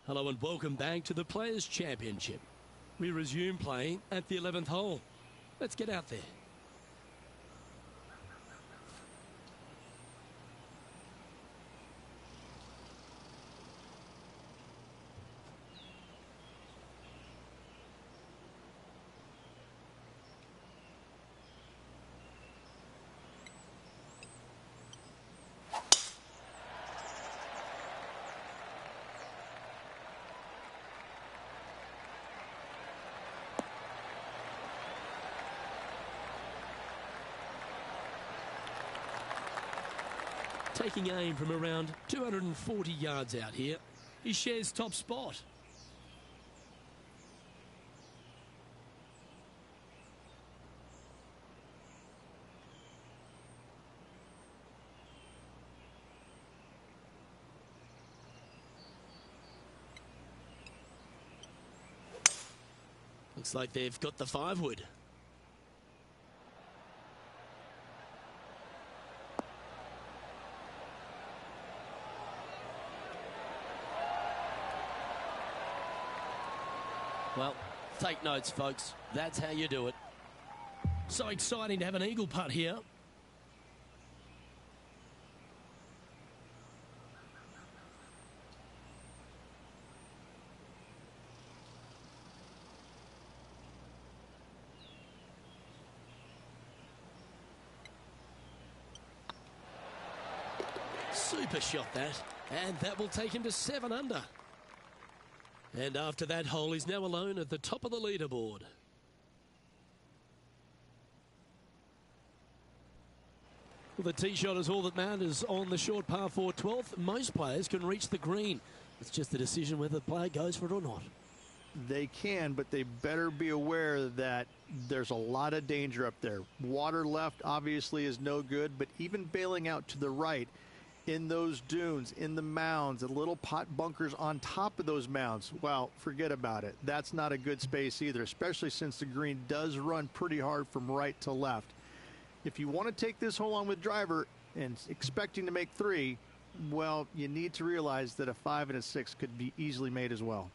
Hello and welcome back to the Players' Championship. We resume playing at the 11th hole. Let's get out there. Taking aim from around 240 yards out here. He shares top spot. Looks like they've got the 5-wood. Well, take notes, folks. That's how you do it. So exciting to have an eagle putt here. Super shot that. And that will take him to 7 under. And after that hole, he's now alone at the top of the leaderboard. Well, the tee shot is all that matters on the short par 4 12th. Most players can reach the green. It's just a decision whether the player goes for it or not. They can, but they better be aware that there's a lot of danger up there. Water left obviously is no good, but even bailing out to the right, in those dunes, in the mounds, the little pot bunkers on top of those mounds, well, forget about it. That's not a good space either, especially since the green does run pretty hard from right to left. If you want to take this hole on with driver and expecting to make 3, well, you need to realize that a 5 and a 6 could be easily made as well.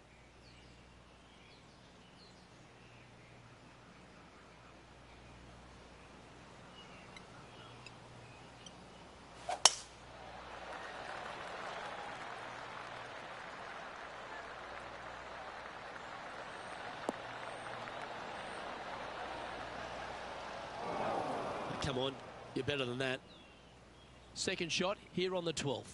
Come on, you're better than that. Second shot here on the 12th.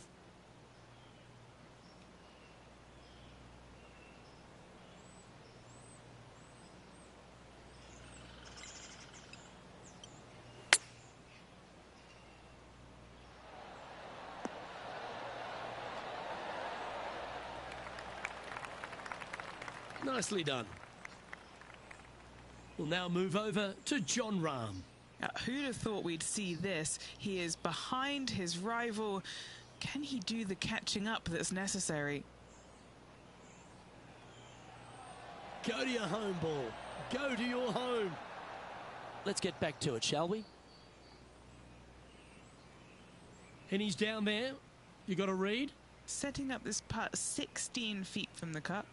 Nicely done. We'll now move over to Jon Rahm. Who'd have thought we'd see this? He is behind his rival. Can he do the catching up that's necessary? Go to your home ball. Go to your home. Let's get back to it, shall we? And he's down there. You got to read. Setting up this putt 16 feet from the cup.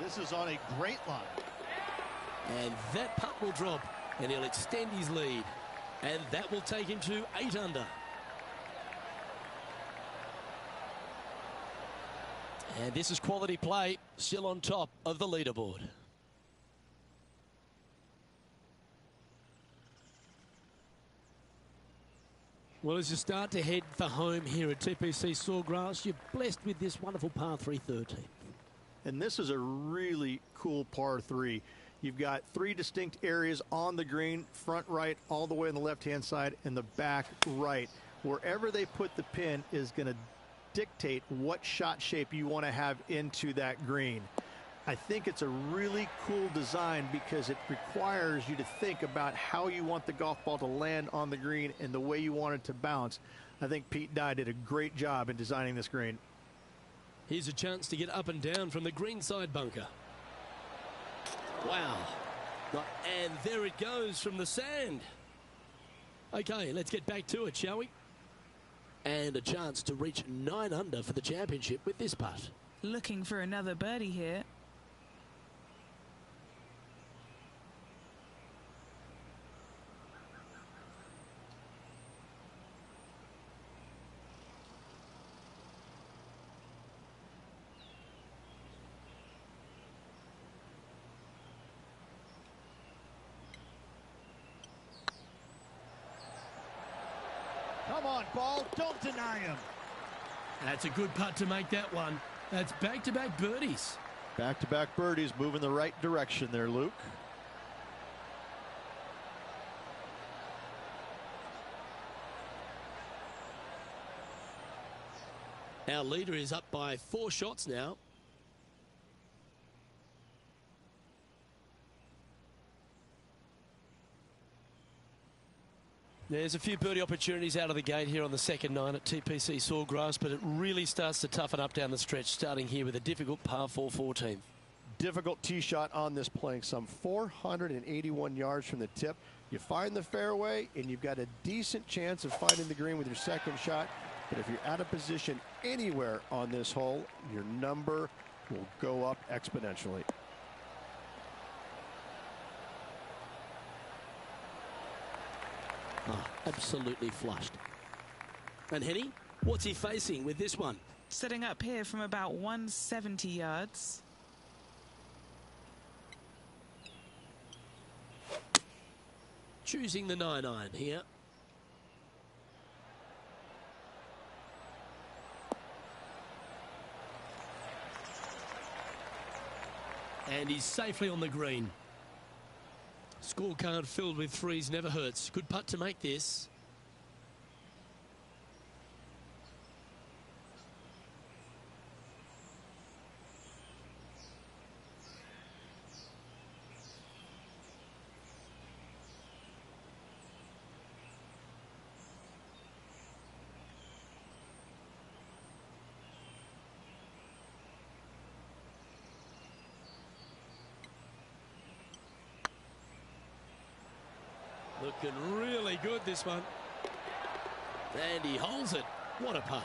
This is on a great line. And that putt will drop, and he'll extend his lead. And that will take him to 8 under. And this is quality play, still on top of the leaderboard. Well, as you start to head for home here at TPC Sawgrass, you're blessed with this wonderful par 3 13th. And this is a really cool par 3. You've got 3 distinct areas on the green, front right, all the way on the left-hand side, and the back right. Wherever they put the pin is going to dictate what shot shape you want to have into that green. I think it's a really cool design because it requires you to think about how you want the golf ball to land on the green and the way you want it to bounce. I think Pete Dye did a great job in designing this green. Here's a chance to get up and down from the greenside bunker. Wow. And there it goes from the sand. Okay, let's get back to it, shall we? And a chance to reach 9 under for the championship with this putt. Looking for another birdie here. Come on, ball. Don't deny him. That's a good putt to make that one. That's back-to-back birdies. Back-to-back birdies, moving the right direction there, Luke. Our leader is up by 4 shots now. There's a few birdie opportunities out of the gate here on the second 9 at TPC Sawgrass, but it really starts to toughen up down the stretch, starting here with a difficult par 4 14th. Difficult tee shot on this, playing some 481 yards from the tip. You find the fairway, and you've got a decent chance of finding the green with your second shot. But if you're out of position anywhere on this hole, your number will go up exponentially. Oh, absolutely flushed. And Henny, what's he facing with this one? Setting up here from about 170 yards. Choosing the 9-iron here. And he's safely on the green. Scorecard filled with threes never hurts. Good putt to make this. Looking really good, this one. And he holds it. What a putt.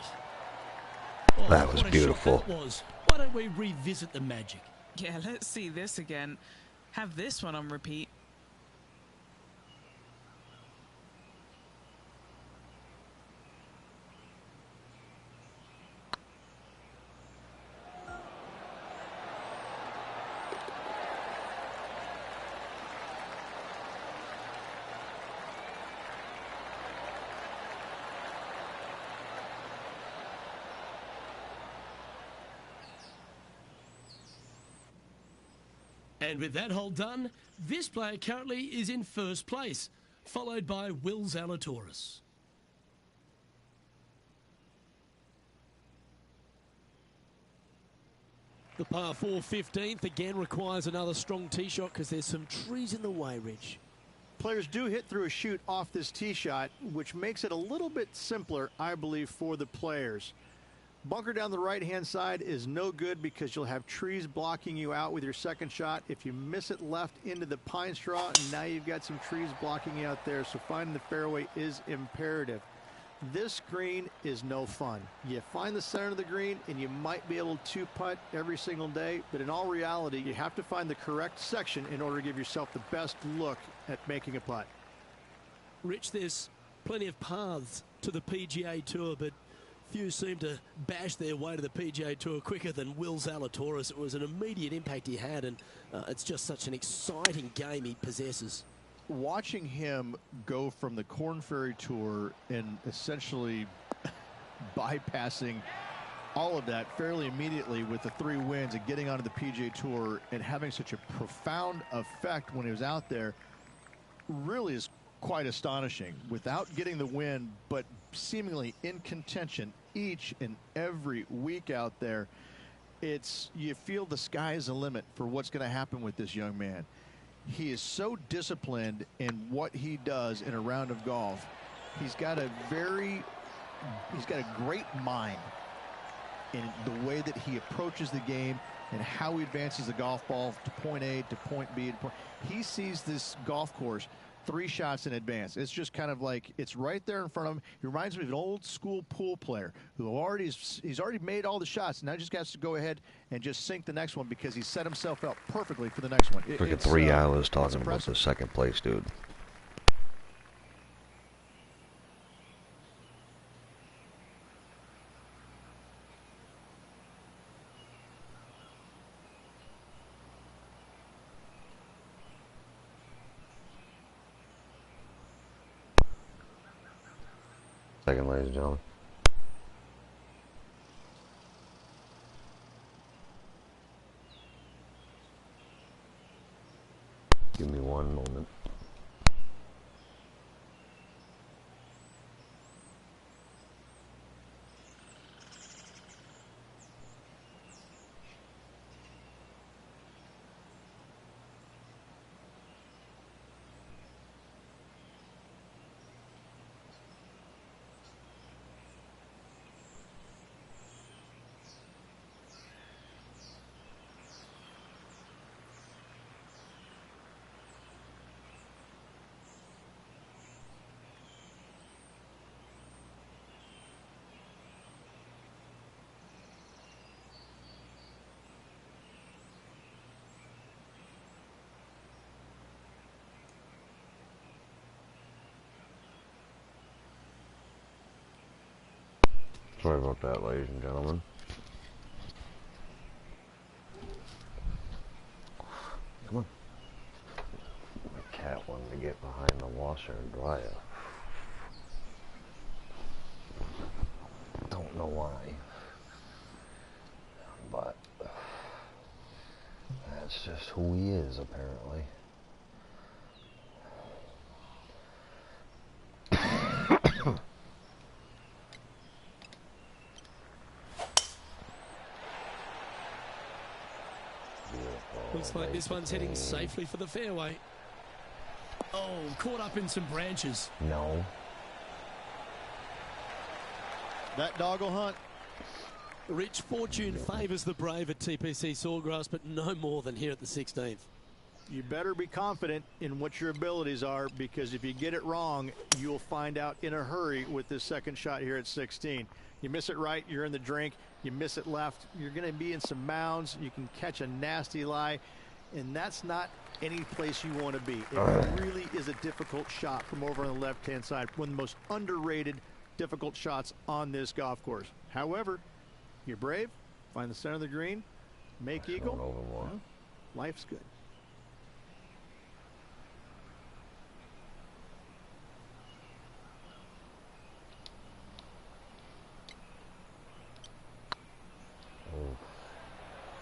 Oh, that was beautiful. That was. Why don't we revisit the magic? Yeah, let's see this again. Have this one on repeat. And with that hole done, this player currently is in first place, followed by Will Zalatoris. The par 4 15th again requires another strong tee shot because there's some trees in the way, Rich. Players do hit through a chute off this tee shot, which makes it a little bit simpler, I believe, for the players. Bunker down the right-hand side is no good because you'll have trees blocking you out with your second shot. If you miss it left into the pine straw, now you've got some trees blocking you out there, so finding the fairway is imperative. This green is no fun. You find the center of the green, and you might be able to putt every single day, but in all reality, you have to find the correct section in order to give yourself the best look at making a putt. Rich, there's plenty of paths to the PGA Tour, but few seem to bash their way to the PGA Tour quicker than Will Zalatoris. It was an immediate impact he had, and it's just such an exciting game he possesses. Watching him go from the Korn Ferry Tour and essentially bypassing all of that fairly immediately with the 3 wins and getting onto the PGA Tour and having such a profound effect when he was out there really is quite astonishing. Without getting the win, but seemingly in contention each and every week out there. you feel the sky is the limit for what's going to happen with this young man. He is so disciplined in what he does in a round of golf. He's got a great mind in the way that he approaches the game and how he advances the golf ball to point A to point B. He sees this golf course 3 shots in advance. It's just kind of like it's right there in front of him. He reminds me of an old school pool player who he's already made all the shots. Now just has to go ahead and just sink the next one because he set himself up perfectly for the next one. Freaking 3 hours talking about the second place, dude. Second, ladies and gentlemen. Give me one moment. Sorry about that, ladies and gentlemen. Come on. My cat wanted to get behind the washer and dryer. Don't know why. But that's just who he is, apparently. Looks like this one's heading safely for the fairway. Oh, caught up in some branches. No. That dog will hunt. Rich, fortune favours the brave at TPC Sawgrass, but no more than here at the 16th. You better be confident in what your abilities are, because if you get it wrong, you'll find out in a hurry with this second shot here at 16. You miss it right, you're in the drink. You miss it left, you're going to be in some mounds. You can catch a nasty lie, and that's not any place you want to be. It really is a difficult shot from over on the left-hand side. One of the most underrated, difficult shots on this golf course. However, you're brave, find the center of the green, make eagle. Well, life's good.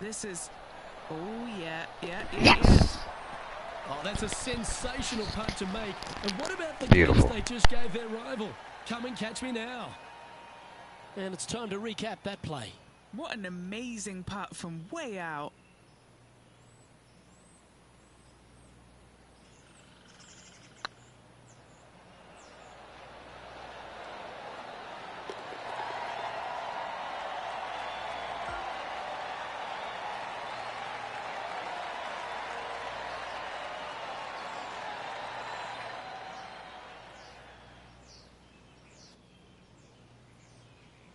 This is, oh yeah. Yes! Oh, that's a sensational putt to make. And what about the Beautiful. greens they just gave their rival? Come and catch me now. And it's time to recap that play. What an amazing putt from way out.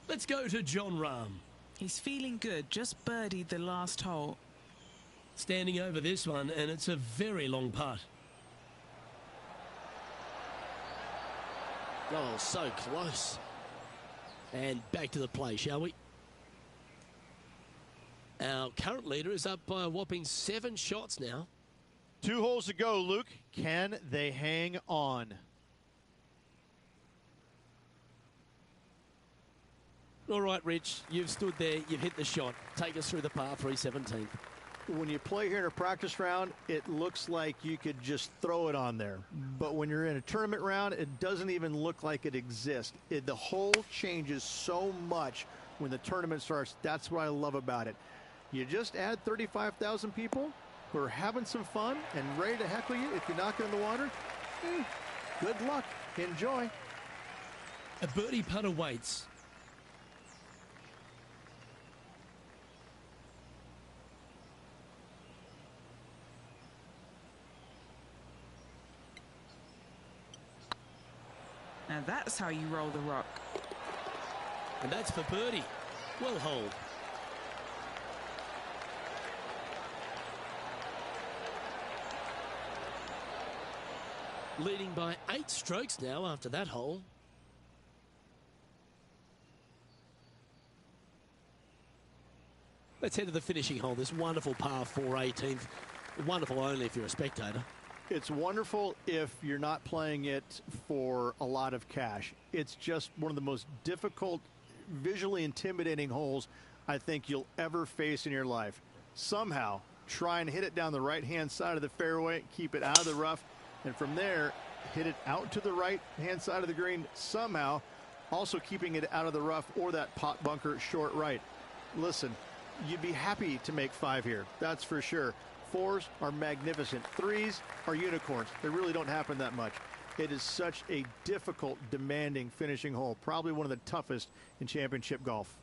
Let's go to John Rahm. He's feeling good, just birdied the last hole. Standing over this one, and it's a very long putt. Oh, so close. And back to the play, shall we? Our current leader is up by a whopping 7 shots now. 2 holes to go, Luke. Can they hang on? All right, Rich, you've stood there, you've hit the shot. Take us through the par 3 17th. When you play here in a practice round, it looks like you could just throw it on there. But when you're in a tournament round, it doesn't even look like it exists. The hole changes so much when the tournament starts. That's what I love about it. You just add 35,000 people who are having some fun and ready to heckle you if you knock it in the water. Good luck. Enjoy. A birdie putt awaits. Now that's how you roll the rock. And that's for birdie. Well holed. Leading by 8 strokes now after that hole. Let's head to the finishing hole. This wonderful par 4 18th. Wonderful only if you're a spectator. It's wonderful if you're not playing it for a lot of cash. It's just one of the most difficult, visually intimidating holes I think you'll ever face in your life. Somehow, try and hit it down the right-hand side of the fairway, keep it out of the rough, and from there, hit it out to the right-hand side of the green somehow, also keeping it out of the rough or that pot bunker short right. Listen, you'd be happy to make 5 here, that's for sure. 4s are magnificent. 3s are unicorns. They really don't happen that much. It is such a difficult, demanding finishing hole. Probably one of the toughest in championship golf.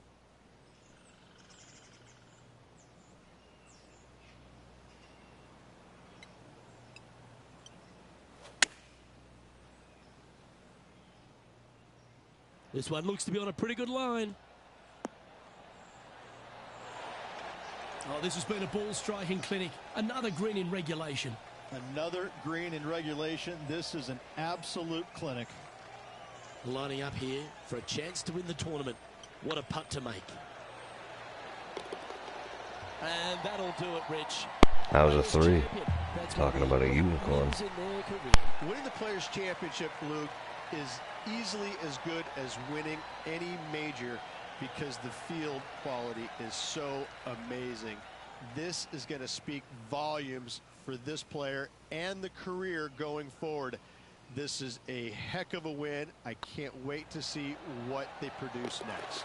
This one looks to be on a pretty good line. Oh, this has been a ball striking clinic. Another green in regulation. Another green in regulation. This is an absolute clinic. Lining up here for a chance to win the tournament. What a putt to make. And that'll do it, Rich. That was a 3. Talking about a unicorn. Winning the Players' Championship, Luke, is easily as good as winning any major because the field quality is so amazing. This is going to speak volumes for this player and the career going forward. This is a heck of a win. I can't wait to see what they produce next.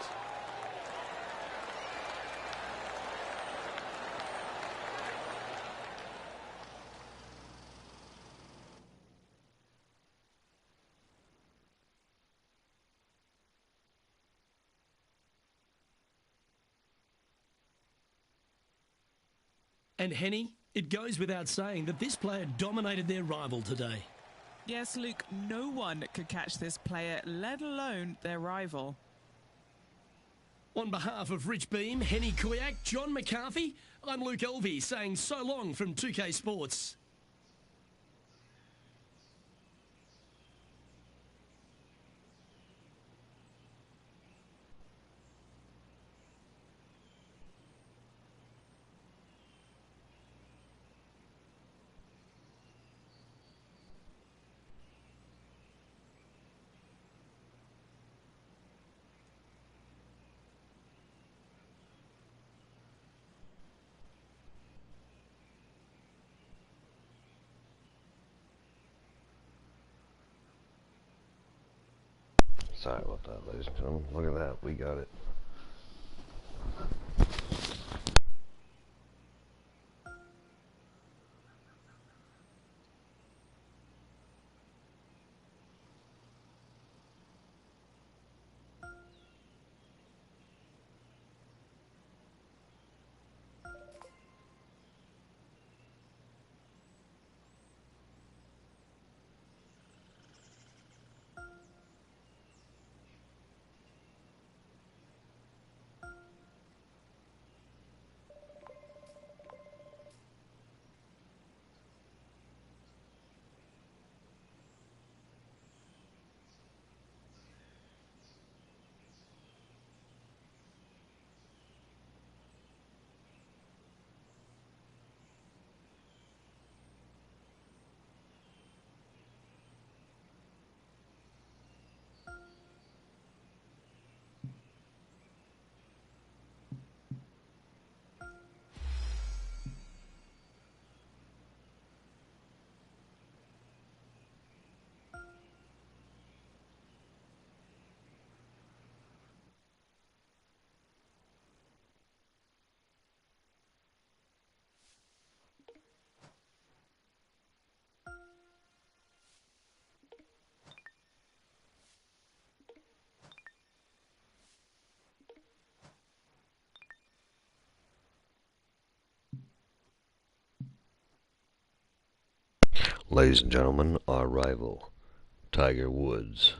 And Henny, it goes without saying that this player dominated their rival today. Yes, Luke, no one could catch this player, let alone their rival. On behalf of Rich Beam, Henny Kuyak, John McCarthy, I'm Luke Elvey saying so long from 2K Sports. Sorry about that, ladies and gentlemen. Look at that. We got it. Ladies and gentlemen, our rival, Tiger Woods.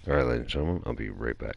All right, ladies and gentlemen, I'll be right back.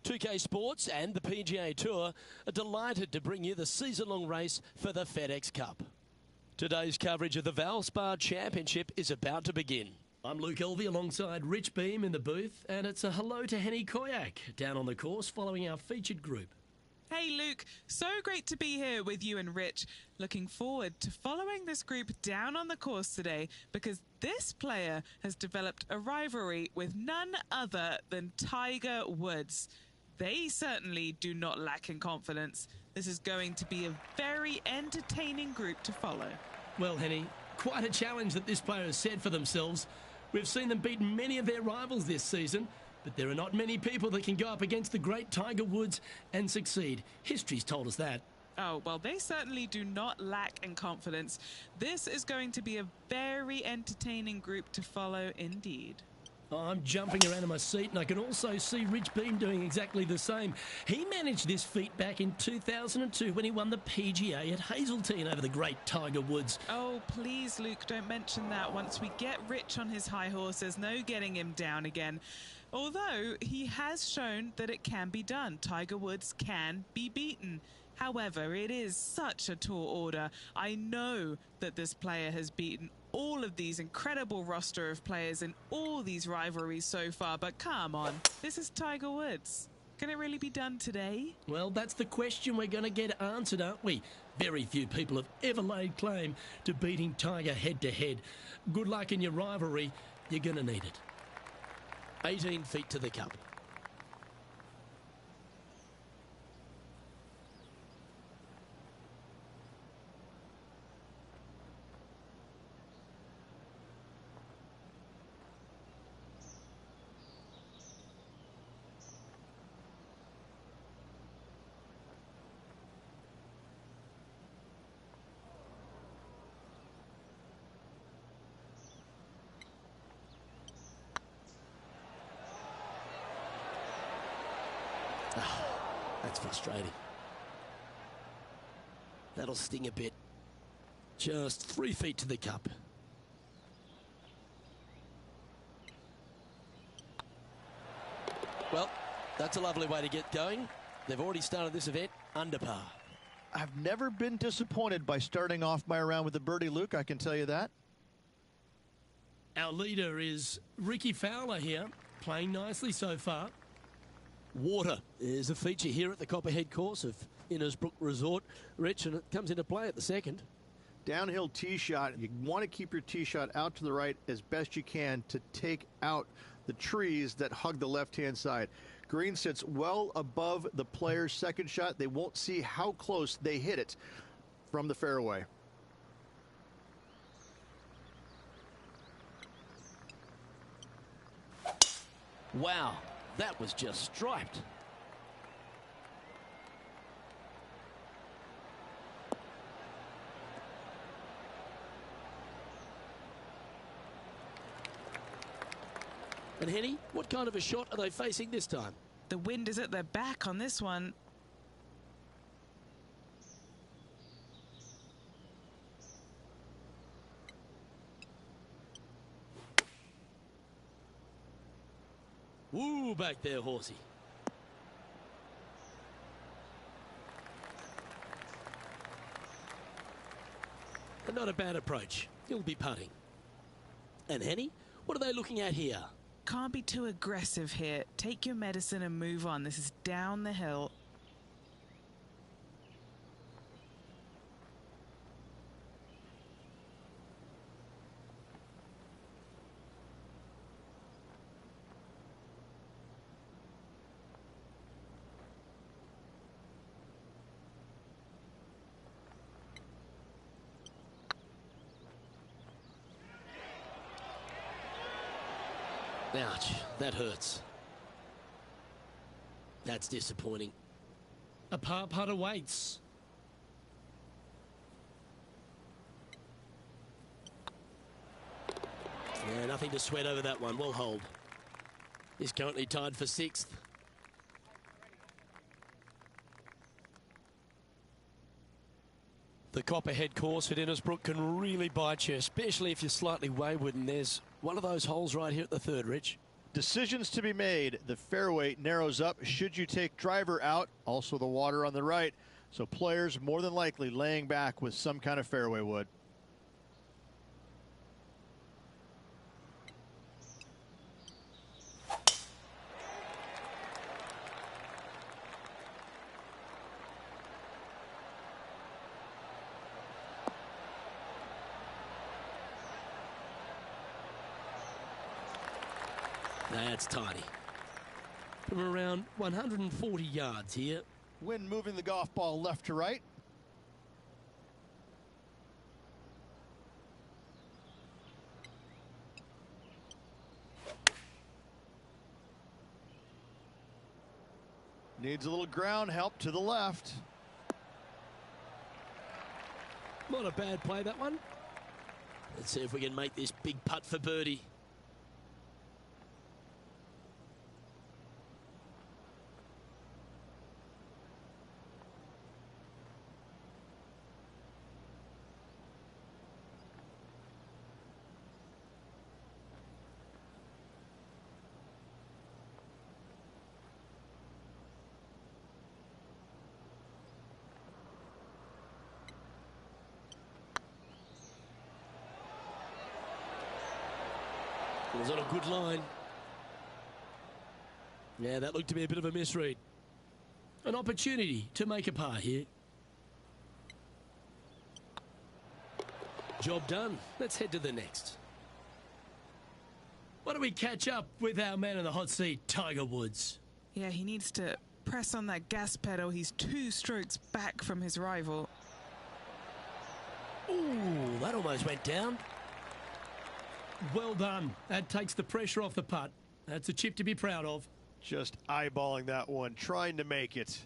2K Sports and the PGA Tour are delighted to bring you the season-long race for the FedEx Cup. Today's coverage of the Valspar Championship is about to begin. I'm Luke Elvey alongside Rich Beam in the booth, and it's a hello to Henny Koyak down on the course following our featured group. Hey Luke, so great to be here with you and Rich. Looking forward to following this group down on the course today because this player has developed a rivalry with none other than Tiger Woods. They certainly do not lack in confidence. This is going to be a very entertaining group to follow. Well, Henny, quite a challenge that this player has set for themselves. We've seen them beat many of their rivals this season, but there are not many people that can go up against the great Tiger Woods and succeed. History's told us that. Oh, well, they certainly do not lack in confidence. This is going to be a very entertaining group to follow indeed. I'm jumping around in my seat, and I can also see Rich Beam doing exactly the same. He managed this feat back in 2002 when he won the PGA at Hazeltine over the great Tiger Woods. Oh, please, Luke, don't mention that. Once we get Rich on his high horse, there's no getting him down again. Although he has shown that it can be done. Tiger Woods can be beaten. However, it is such a tall order. I know that this player has beaten all of these incredible roster of players in all these rivalries so far, but come on, this is Tiger Woods. Can it really be done today? Well, that's the question we're going to get answered, aren't we? Very few people have ever laid claim to beating Tiger head-to-head. Good luck in your rivalry. You're going to need it. 18 feet to the cup. That's frustrating. That'll sting a bit. Just 3 feet to the cup. Well, that's a lovely way to get going. They've already started this event under par. I've never been disappointed by starting off my round with a birdie, Luke, I can tell you that. Our leader is Ricky Fowler here, playing nicely so far. Water is a feature here at the Copperhead course of Innisbrook Resort, Rich, and it comes into play at the second. Downhill tee shot. You want to keep your tee shot out to the right as best you can to take out the trees that hug the left-hand side. Green sits well above the player's second shot. They won't see how close they hit it from the fairway. Wow, that was just striped. And Henny, what kind of a shot are they facing this time? The wind is at their back on this one. Woo, back there, horsey. And not a bad approach. He'll be putting. And Henny, what are they looking at here? Can't be too aggressive here. Take your medicine and move on. This is down the hill. Ouch, that hurts. That's disappointing. A par putt awaits. Yeah, nothing to sweat over that one. We'll hold. He's currently tied for sixth. The Copperhead course at Innisbrook can really bite you, especially if you're slightly wayward, and there's one of those holes right here at the third, Rich. Decisions to be made. The fairway narrows up. Should you take driver out? Also the water on the right. So players more than likely laying back with some kind of fairway wood. That's tidy. From around 140 yards here. Wind moving the golf ball left to right. Needs a little ground help to the left. Not a bad play, that one. Let's see if we can make this big putt for birdie. It was on a good line. Yeah, that looked to be a bit of a misread. An opportunity to make a par here. Job done. Let's head to the next. Why don't we catch up with our man in the hot seat, Tiger Woods? Yeah, he needs to press on that gas pedal. He's 2 strokes back from his rival. Ooh, that almost went down. Well done. That takes the pressure off the putt. That's a chip to be proud of. Just eyeballing that one, trying to make it.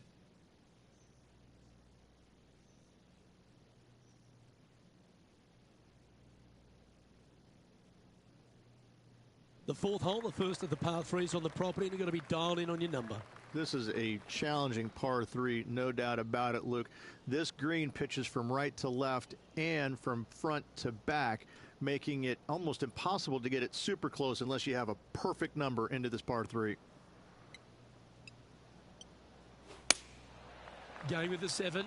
The 4th hole, the first of the par 3s on the property, and you've got to be dialed in on your number. This is a challenging par 3, no doubt about it, Luke. This green pitches from right to left and from front to back, making it almost impossible to get it super close unless you have a perfect number into this par 3. Going with the 7.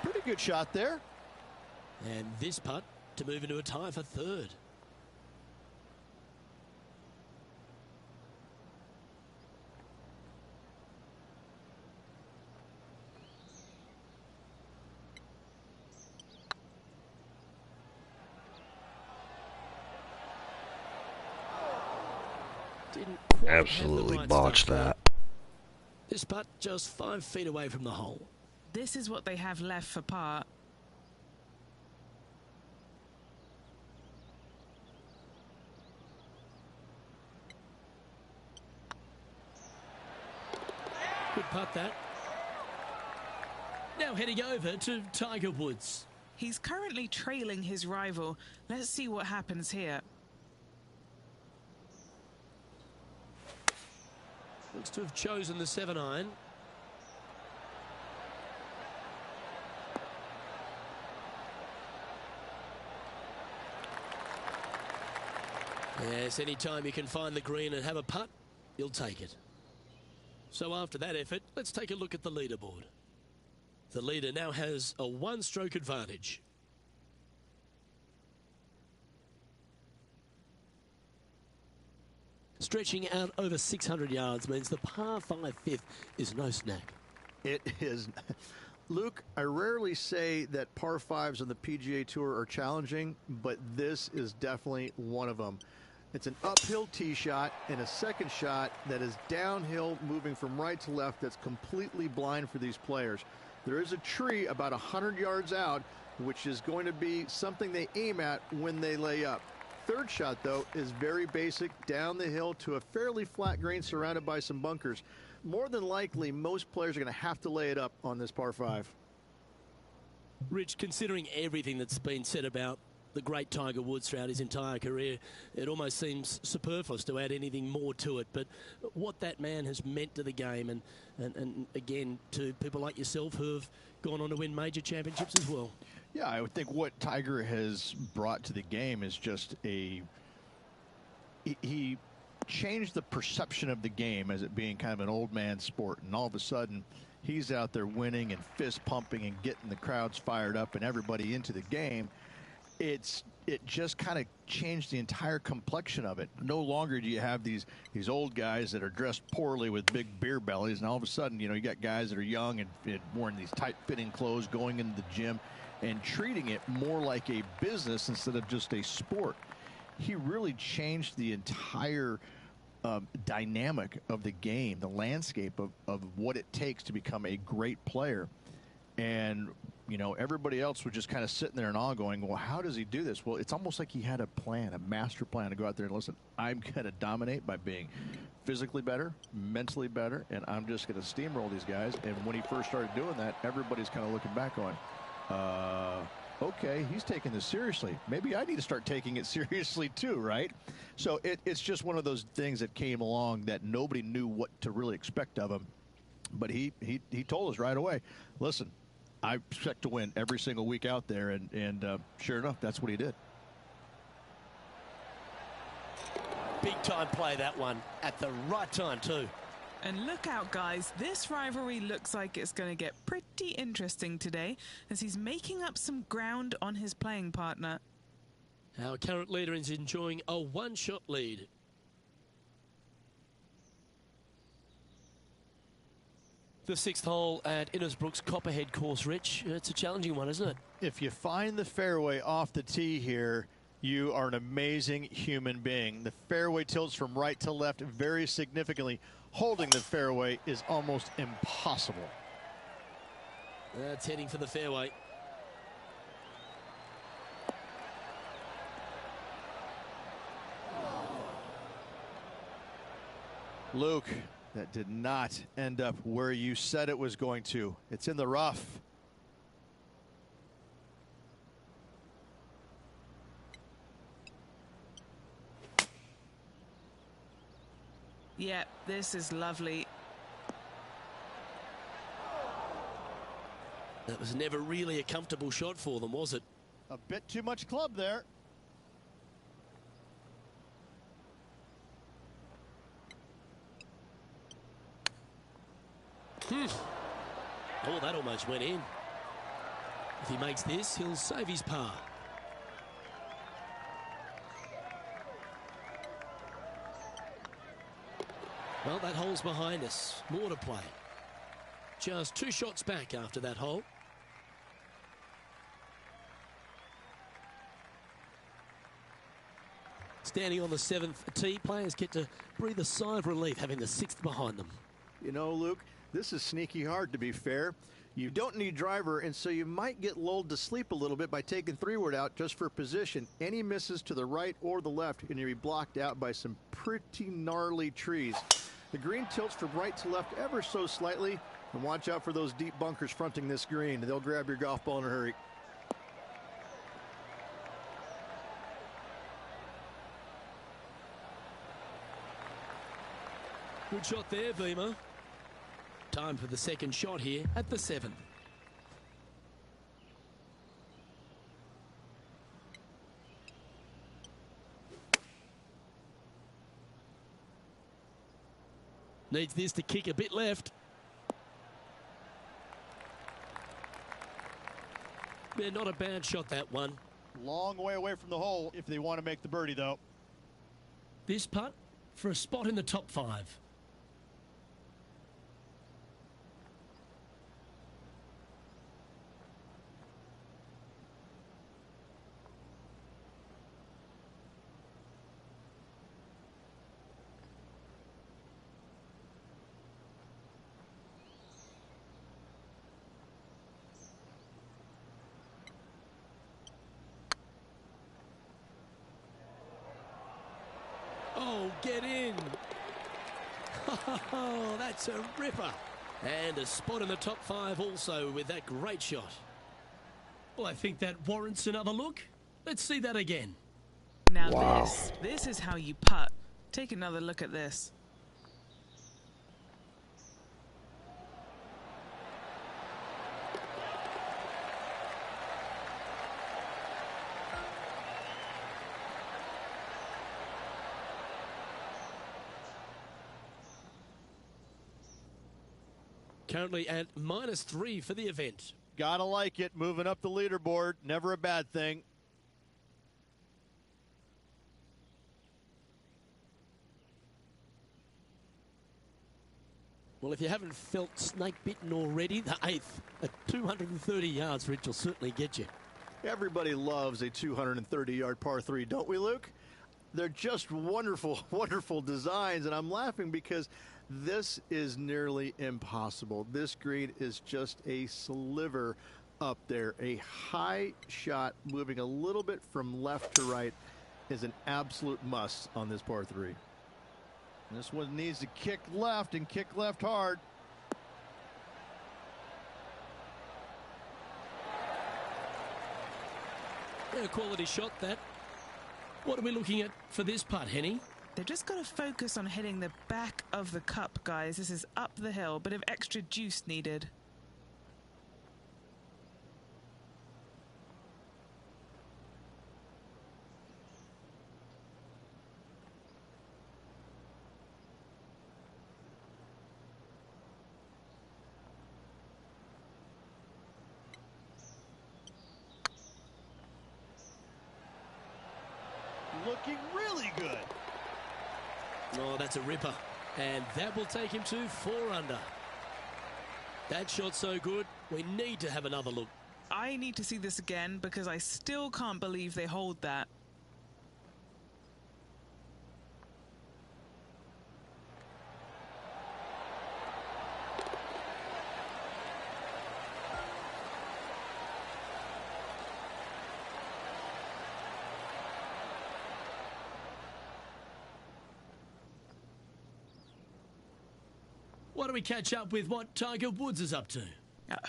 Pretty good shot there. And this putt to move into a tie for 3rd. Didn't quite Absolutely have the right botched stuff there. that. This putt just 5 feet away from the hole. This is what they have left for par. Good putt, that. Now heading over to Tiger Woods. He's currently trailing his rival. Let's see what happens here. Looks to have chosen the 7-iron. Yes, anytime you can find the green and have a putt, you'll take it. So after that effort, let's take a look at the leaderboard. The leader now has a 1-stroke advantage. Stretching out over 600 yards means the par 5 5th is no snack. It is. Luke, I rarely say that par 5s on the PGA Tour are challenging, but this is definitely one of them. It's an uphill tee shot and a second shot that is downhill, moving from right to left, that's completely blind for these players. There is a tree about 100 yards out, which is going to be something they aim at when they lay up. Third shot, though, is very basic, down the hill to a fairly flat green surrounded by some bunkers. More than likely, most players are going to have to lay it up on this par 5. Rich, considering everything that's been said about the great Tiger Woods throughout his entire career, it almost seems superfluous to add anything more to it. But what that man has meant to the game, and again, to people like yourself who have gone on to win major championships as well. Yeah, I would think what Tiger has brought to the game is just he changed the perception of the game as it being kind of an old man sport, and all of a sudden he's out there winning and fist pumping and getting the crowds fired up and everybody into the game. It just kind of changed the entire complexion of it. No longer do you have these old guys that are dressed poorly with big beer bellies, and all of a sudden, you got guys that are young and wearing these tight-fitting clothes, going into the gym and treating it more like a business instead of just a sport. He really changed the entire dynamic of the game, the landscape of what it takes to become a great player. And, everybody else was just kind of sitting there and all going, well, how does he do this? Well, it's almost like he had a plan, a master plan to go out there and listen, I'm going to dominate by being physically better, mentally better, and I'm just going to steamroll these guys. And when he first started doing that, everybody's kind of looking back on, okay, he's taking this seriously. Maybe I need to start taking it seriously too, right? So it's just one of those things that came along that nobody knew what to really expect of him. But he told us right away, listen, I expect to win every single week out there, and sure enough, that's what he did. Big time play, that one, at the right time too. And look out, guys, this rivalry looks like it's going to get pretty interesting today as he's making up some ground on his playing partner. Our current leader is enjoying a one-shot lead. The 6th hole at Innisbrook's Copperhead course, Rich. It's a challenging one, isn't it? If you find the fairway off the tee here, you are an amazing human being. The fairway tilts from right to left very significantly. Holding the fairway is almost impossible. That's heading for the fairway. Luke, that did not end up where you said it was going to. It's in the rough. Yeah, this is lovely. That was never really a comfortable shot for them, was it? A bit too much club there. Oh, that almost went in. If he makes this, he'll save his par. Well, that hole's behind us. More to play. Just 2 shots back after that hole. Standing on the 7th tee, players get to breathe a sigh of relief having the 6th behind them. Luke, this is sneaky hard, to be fair. You don't need driver, and so you might get lulled to sleep a little bit by taking 3-wood out just for position. Any misses to the right or the left, and you'll be blocked out by some pretty gnarly trees. The green tilts from right to left ever so slightly, and watch out for those deep bunkers fronting this green. They'll grab your golf ball in a hurry. Good shot there, Beamer. Time for the 2nd shot here at the 7th. Needs this to kick a bit left. Yeah, not a bad shot, that one. Long way away from the hole if they want to make the birdie, though. This putt for a spot in the top 5. Oh, get in. Oh, that's a ripper. And a spot in the top 5 also with that great shot. Well, I think that warrants another look. Let's see that again. Now Wow. this is how you putt. Take another look at this. Currently at -3 for the event. Gotta like it. Moving up the leaderboard. Never a bad thing. Well, if you haven't felt snake bitten already, the 8th at 230 yards, Rich, will certainly get you. Everybody loves a 230-yard par 3, don't we, Luke? They're just wonderful, wonderful designs, and I'm laughing because this is nearly impossible. This green is just a sliver up there. A high shot moving a little bit from left to right is an absolute must on this par 3. This one needs to kick left and kick left hard. A quality shot, that. What are we looking at for this putt, Henny? They've just got to focus on hitting the back of the cup, guys. This is up the hill, bit of extra juice needed. Looking really good. Oh, that's a ripper. And that will take him to 4 under. That shot's so good, we need to have another look. I need to see this again because I still can't believe they hold that. Why don't we catch up with what Tiger Woods is up to?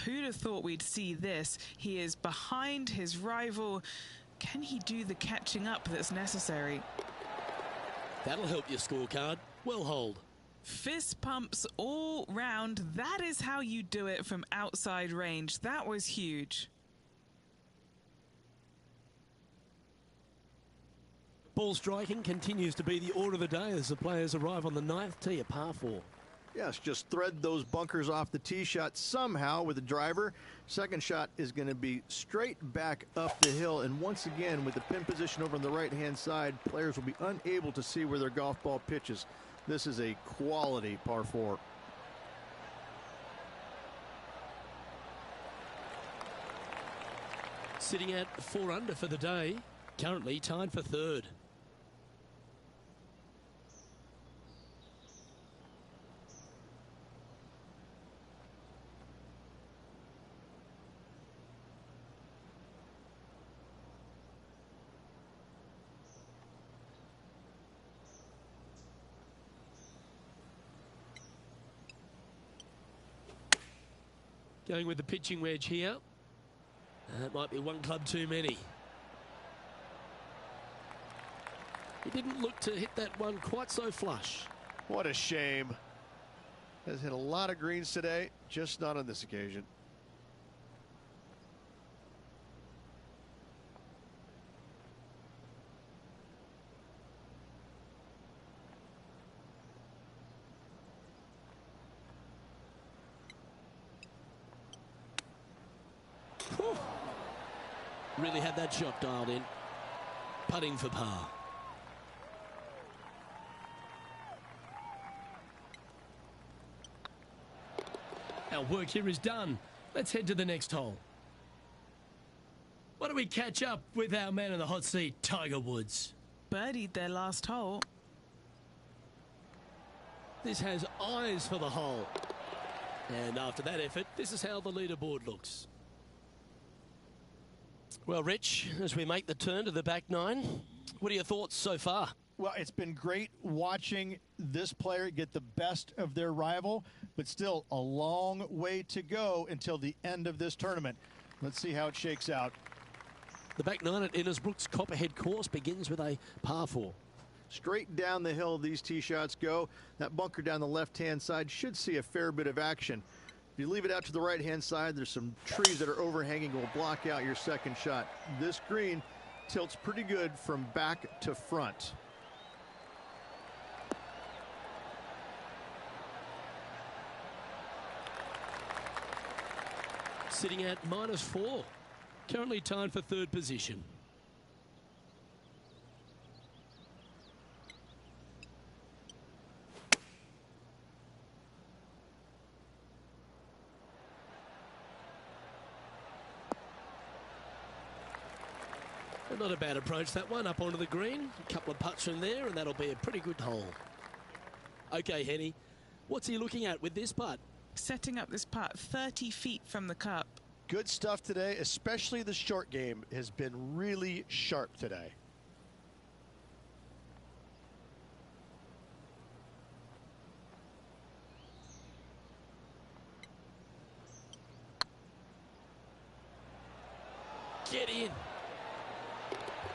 Who'd have thought we'd see this? He is behind his rival. Can he do the catching up that's necessary? That'll help your scorecard. Well hold. Fist pumps all round. That is how you do it from outside range. That was huge. Ball striking continues to be the order of the day as the players arrive on the 9th tee, a par 4. Yes, just thread those bunkers off the tee shot somehow with the driver. Second shot is going to be straight back up the hill. And once again, with the pin position over on the right-hand side, players will be unable to see where their golf ball pitches. This is a quality par 4. Sitting at 4 under for the day, currently tied for 3rd. Going with the pitching wedge here. That might be one club too many. He didn't look to hit that one quite so flush. What a shame. Has hit a lot of greens today, just not on this occasion. Whew. Really had that shot dialed in. Putting for par. Our work here is done. Let's head to the next hole. Why don't we catch up with our man in the hot seat, Tiger Woods? Birdied their last hole. This has eyes for the hole. And after that effort, this is how the leaderboard looks. Well, Rich, as we make the turn to the back 9, what are your thoughts so far? Well, it's been great watching this player get the best of their rival, but still a long way to go until the end of this tournament. Let's see how it shakes out. The back nine at Innisbrook's Copperhead course begins with a par 4. Straight down the hill these tee shots go. That bunker down the left-hand side should see a fair bit of action. If you leave it out to the right-hand side, there's some trees that are overhanging will block out your second shot. This green tilts pretty good from back to front. Sitting at -4. Currently tied for third position. Not a bad approach, that one, up onto the green. A couple of putts from there, and that'll be a pretty good hole. Okay, Henny, what's he looking at with this putt? Setting up this putt 30 feet from the cup. Good stuff today, especially the short game has been really sharp today. Get in.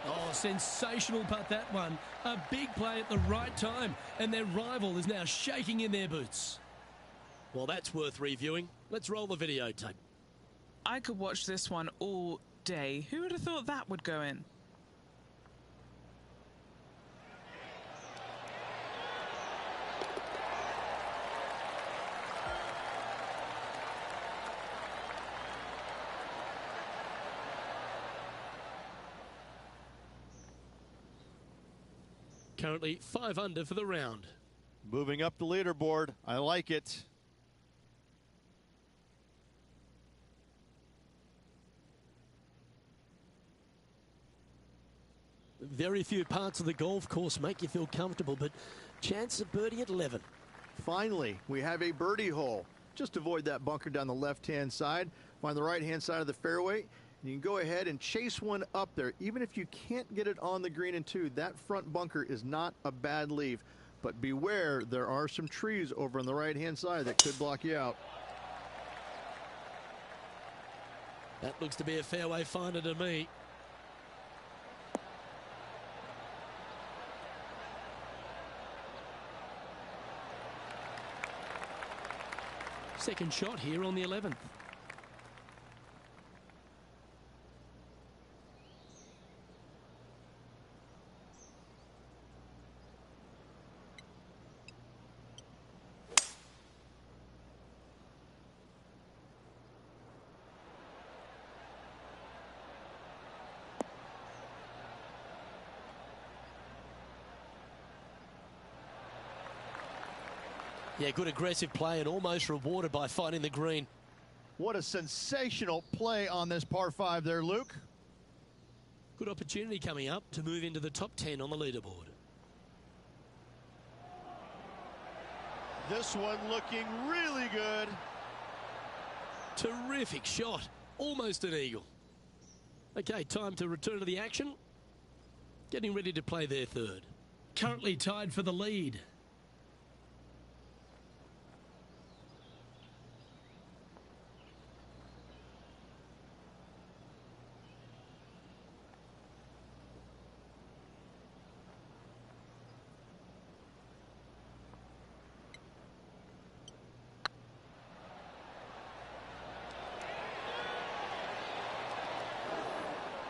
Oh, sensational putt, that one. A big play at the right time, and their rival is now shaking in their boots. Well, that's worth reviewing. Let's roll the videotape. I could watch this one all day. Who would have thought that would go in? Currently 5 under for the round. Moving up the leaderboard. I like it. Very few parts of the golf course make you feel comfortable, but chance of birdie at 11. Finally, we have a birdie hole. Just avoid that bunker down the left-hand side. Find the right-hand side of the fairway. You can go ahead and chase one up there. Even if you can't get it on the green in 2, that front bunker is not a bad leave. But beware, there are some trees over on the right-hand side that could block you out. That looks to be a fairway finder to me. Second shot here on the 11th. Yeah, good aggressive play and almost rewarded by finding the green. What a sensational play on this par 5 there, Luke. Good opportunity coming up to move into the top 10 on the leaderboard. This one looking really good. Terrific shot. Almost an eagle. Okay, time to return to the action. Getting ready to play their third. Currently tied for the lead.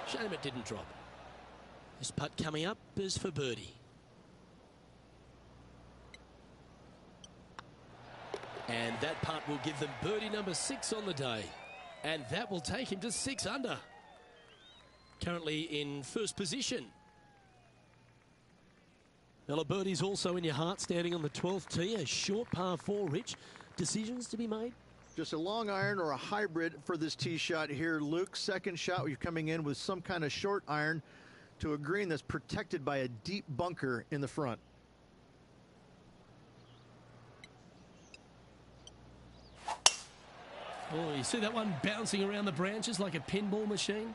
Shame it didn't drop. This putt coming up is for birdie. And that putt will give them birdie number 6 on the day. And that will take him to 6 under. Currently in first position. Well, a birdie's also in your heart, standing on the 12th tee. A short par 4, Rich. Decisions to be made? Just a long iron or a hybrid for this tee shot here, Luke. Second shot, you're coming in with some kind of short iron to a green that's protected by a deep bunker in the front. Oh, you see that one bouncing around the branches like a pinball machine?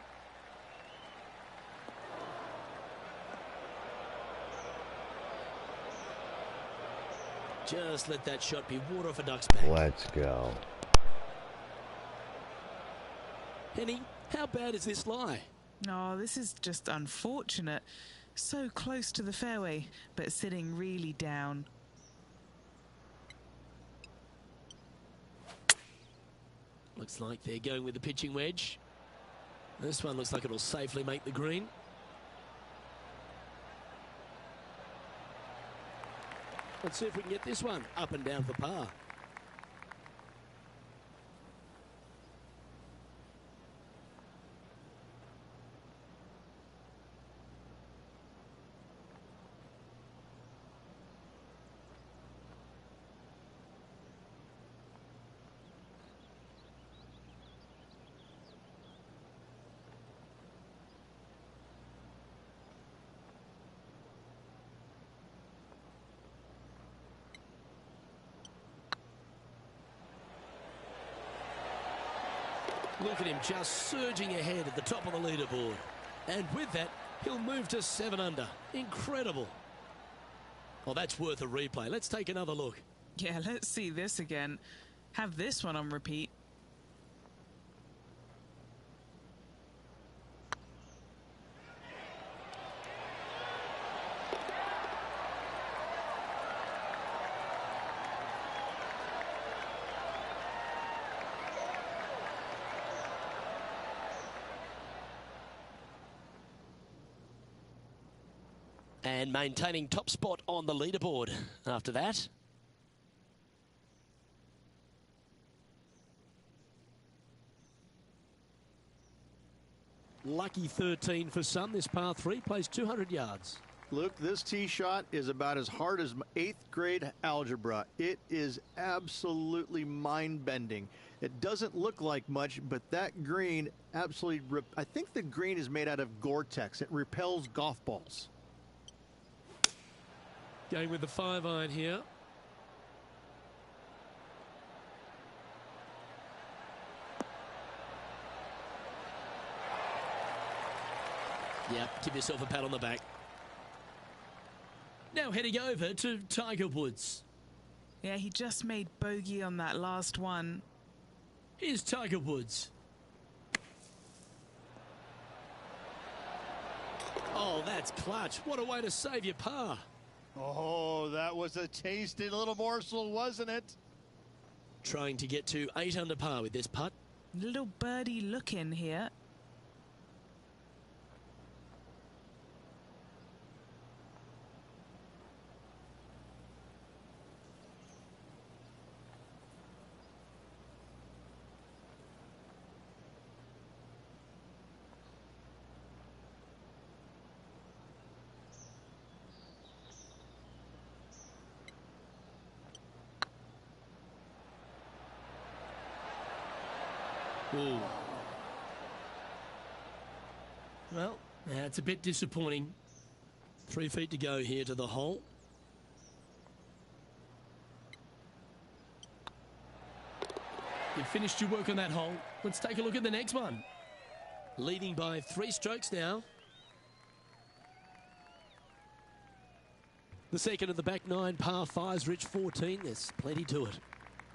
Just let that shot be water off a duck's back. Let's go. Henny, how bad is this lie? Oh, this is just unfortunate. So close to the fairway, but sitting really down. Looks like they're going with the pitching wedge. This one looks like it'll safely make the green. Let's see if we can get this one up and down for par. Look at him just surging ahead at the top of the leaderboard. And with that, he'll move to 7 under. Incredible. Oh, that's worth a replay. Let's take another look. Yeah, let's see this again. Have this one on repeat. And maintaining top spot on the leaderboard after that. Lucky 13 for Sun. This par 3 plays 200 yards. Luke, this tee shot is about as hard as 8th grade algebra. It is absolutely mind-bending. It doesn't look like much, but that green absolutely... I think the green is made out of Gore-Tex. It repels golf balls. Going with the 5-iron here. Yep, give yourself a pat on the back. Now heading over to Tiger Woods. Yeah, he just made bogey on that last one. Here's Tiger Woods. Oh, that's clutch. What a way to save your par. Oh, that was a tasty little morsel, wasn't it? Trying to get to 8 under par with this putt. Little birdie look in here. Ooh. Well, that's a bit disappointing. 3 feet to go here to the hole. You've finished your work on that hole. Let's take a look at the next one. Leading by 3 strokes now. The second of the back 9 par 5s, Rich 14. There's plenty to it.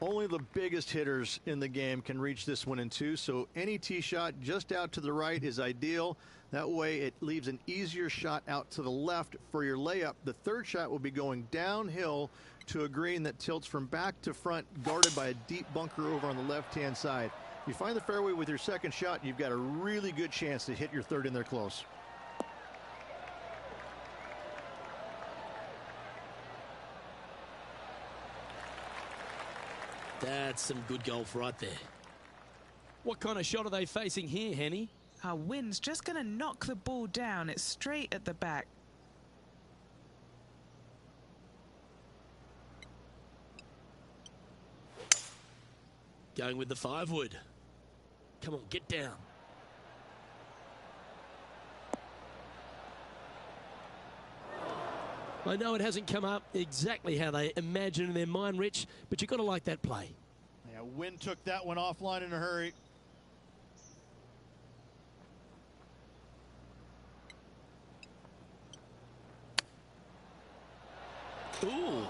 Only the biggest hitters in the game can reach this one in 2, so any tee shot just out to the right is ideal. That way it leaves an easier shot out to the left for your layup. The third shot will be going downhill to a green that tilts from back to front, guarded by a deep bunker over on the left-hand side. If you find the fairway with your second shot, you've got a really good chance to hit your third in there close. That's some good golf right there. What kind of shot are they facing here, Henny? Our wind's just going to knock the ball down. It's straight at the back. Going with the 5-wood. Come on, get down. I know it hasn't come up exactly how they imagine in their mind, Rich, but you've got to like that play. Yeah, Wynn took that one offline in a hurry. Ooh,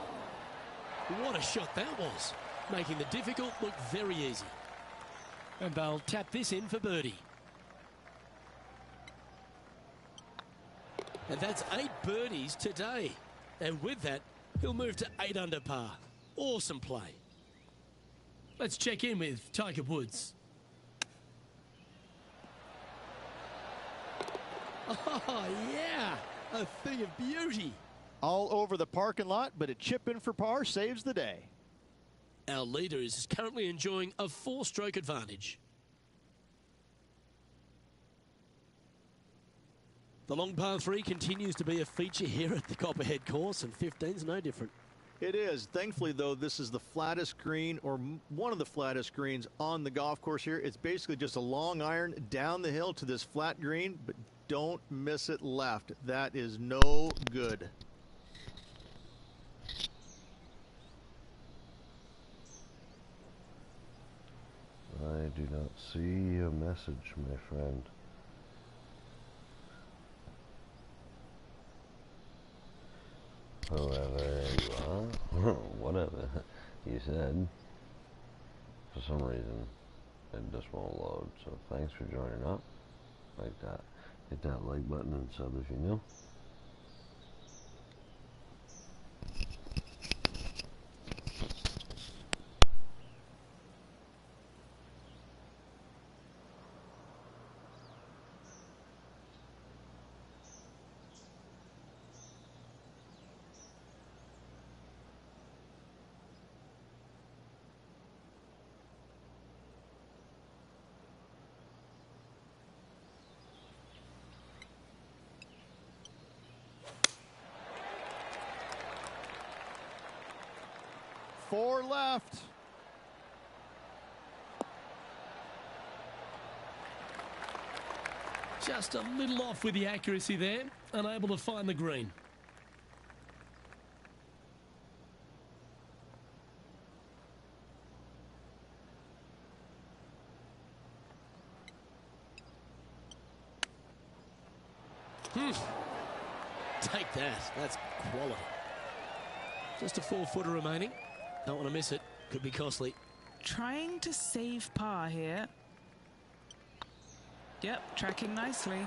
what a shot that was. Making the difficult look very easy. And they'll tap this in for birdie. And that's 8 birdies today. And with that, he'll move to 8 under par. Awesome play. Let's check in with Tiger Woods. Oh, yeah. A thing of beauty. All over the parking lot, but a chip in for par saves the day. Our leader is currently enjoying a 4-stroke advantage. The long par 3 continues to be a feature here at the Copperhead course, and 15's no different. It is. Thankfully, though, this is the flattest green, or one of the flattest greens on the golf course here. It's basically just a long iron down the hill to this flat green, but don't miss it left. That is no good. I do not see a message, my friend. Whoever you are, whatever you said, for some reason it just won't load. So thanks for joining up. Like that. Hit that like button and sub if you're new. Four left. Just a little off with the accuracy there, unable to find the green. Take that. That's quality. Just a 4-footer remaining. Don't want to miss it. Could be costly. Trying to save par here. Yep, tracking nicely.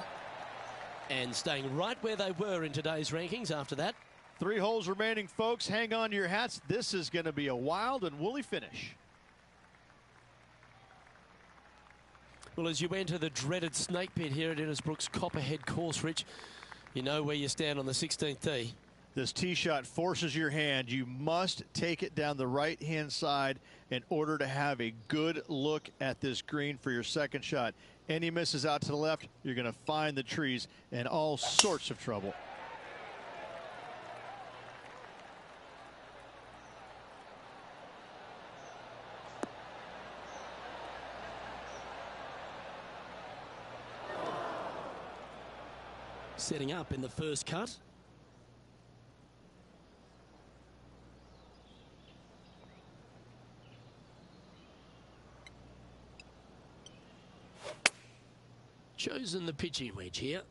And staying right where they were in today's rankings after that. 3 holes remaining, folks. Hang on to your hats. This is going to be a wild and woolly finish. Well, as you enter the dreaded snake pit here at Innisbrook's Copperhead course, Rich, you know where you stand on the 16th tee. This tee shot forces your hand. You must take it down the right-hand side in order to have a good look at this green for your second shot. Any misses out to the left, you're going to find the trees in all sorts of trouble. Setting up in the first cut. Chosen the pitching wedge here.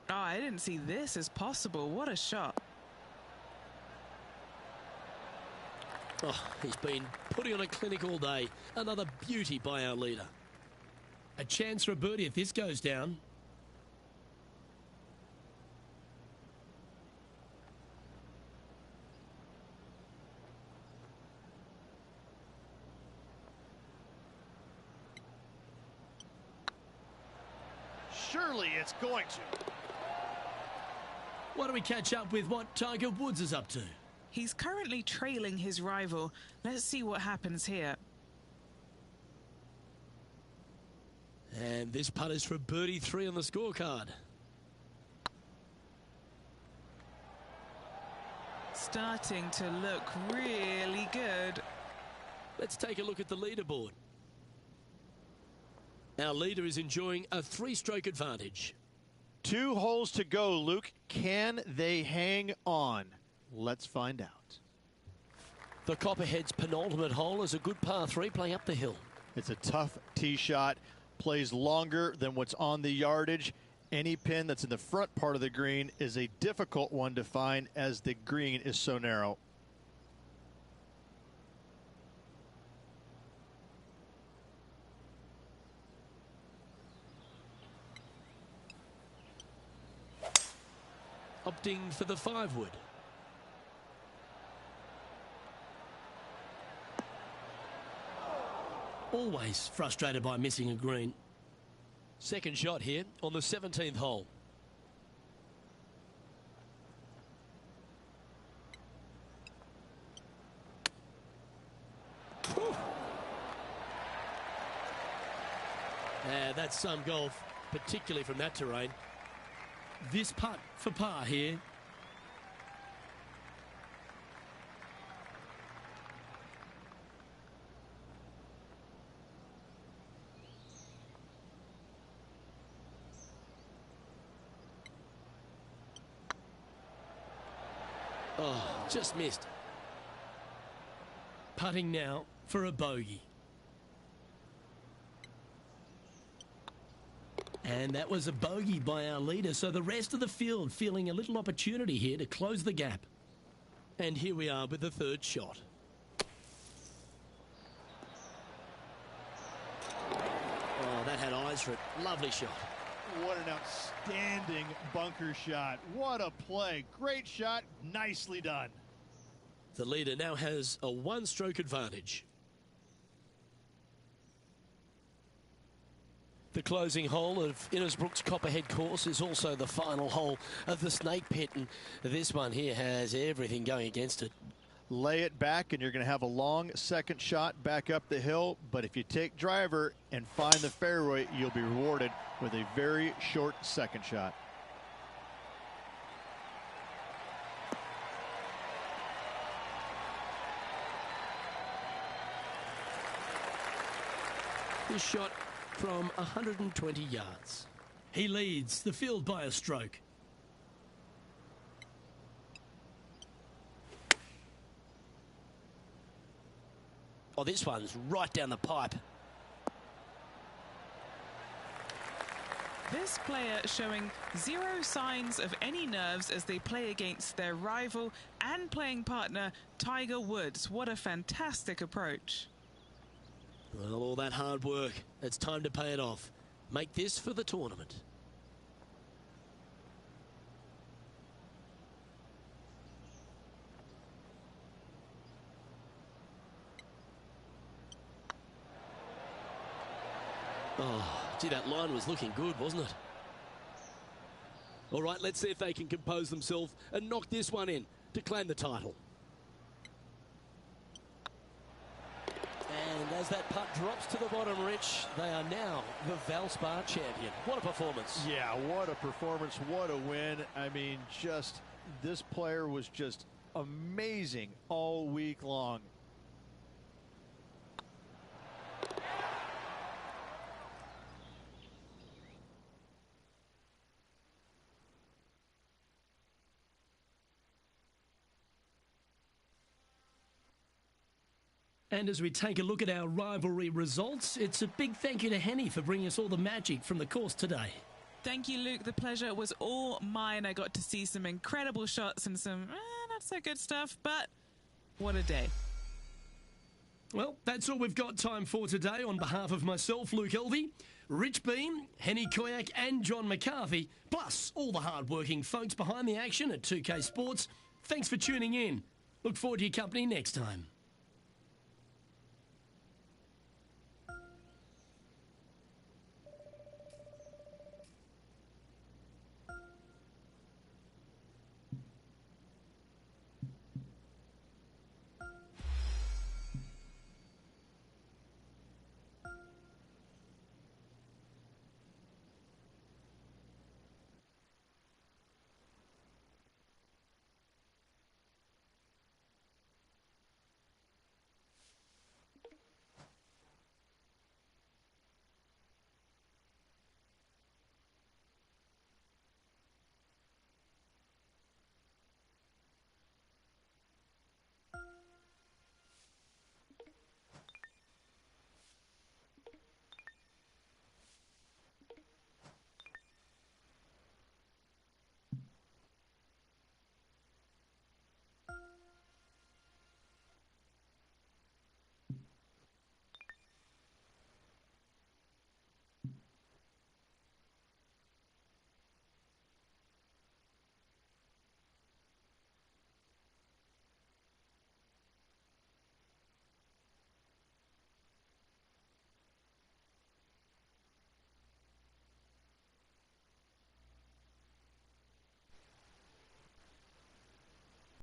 Oh, I didn't see this as possible. What a shot. Oh, he's been putting on a clinic all day. Another beauty by our leader. A chance for a birdie if this goes down. Surely it's going to. Why don't we catch up with what Tiger Woods is up to? He's currently trailing his rival. Let's see what happens here. And this putt is for birdie 3 on the scorecard. Starting to look really good. Let's take a look at the leaderboard. Our leader is enjoying a 3-stroke advantage. 2 holes to go, Luke. Can they hang on? Let's find out. The Copperhead's penultimate hole is a good par 3 playing up the hill. It's a tough tee shot. Plays longer than what's on the yardage. Any pin that's in the front part of the green is a difficult one to find as the green is so narrow. opting for the 5-wood. Always frustrated by missing a green. Second shot here on the 17th hole. That's some golf, particularly from that terrain. This putt for par here. Oh, just missed. Putting now for a bogey. And that was a bogey by our leader, so the rest of the field feeling a little opportunity here to close the gap. And here we are with the third shot. Oh, that had eyes for it. Lovely shot. What an outstanding bunker shot. What a play. Great shot. Nicely done. The leader now has a one-stroke advantage. The closing hole of Innisbrook's Copperhead course is also the final hole of the Snake Pit, and this one here has everything going against it. Lay it back and you're going to have a long second shot back up the hill, but if you take driver and find the fairway, you'll be rewarded with a very short second shot. This shot from 120 yards. He leads the field by a stroke. Oh, this one's right down the pipe. This player showing zero signs of any nerves as they play against their rival and playing partner Tiger Woods. What a fantastic approach. Well, all that hard work, it's time to pay it off. Make this for the tournament. Oh, gee, that line was looking good, wasn't it? All right, let's see if they can compose themselves and knock this one in to claim the title. And as that putt drops to the bottom, Rich, they are now the Valspar champion. What a performance. Yeah, what a performance, what a win. I mean, just this player was just amazing all week long. And as we take a look at our rivalry results, it's a big thank you to Henny for bringing us all the magic from the course today. Thank you, Luke. The pleasure was all mine. I got to see some incredible shots and some not so good stuff, but what a day. Well, that's all we've got time for today. On behalf of myself, Luke Elvey, Rich Beam, Henny Koyak and John McCarthy, plus all the hard-working folks behind the action at 2K Sports, thanks for tuning in. Look forward to your company next time.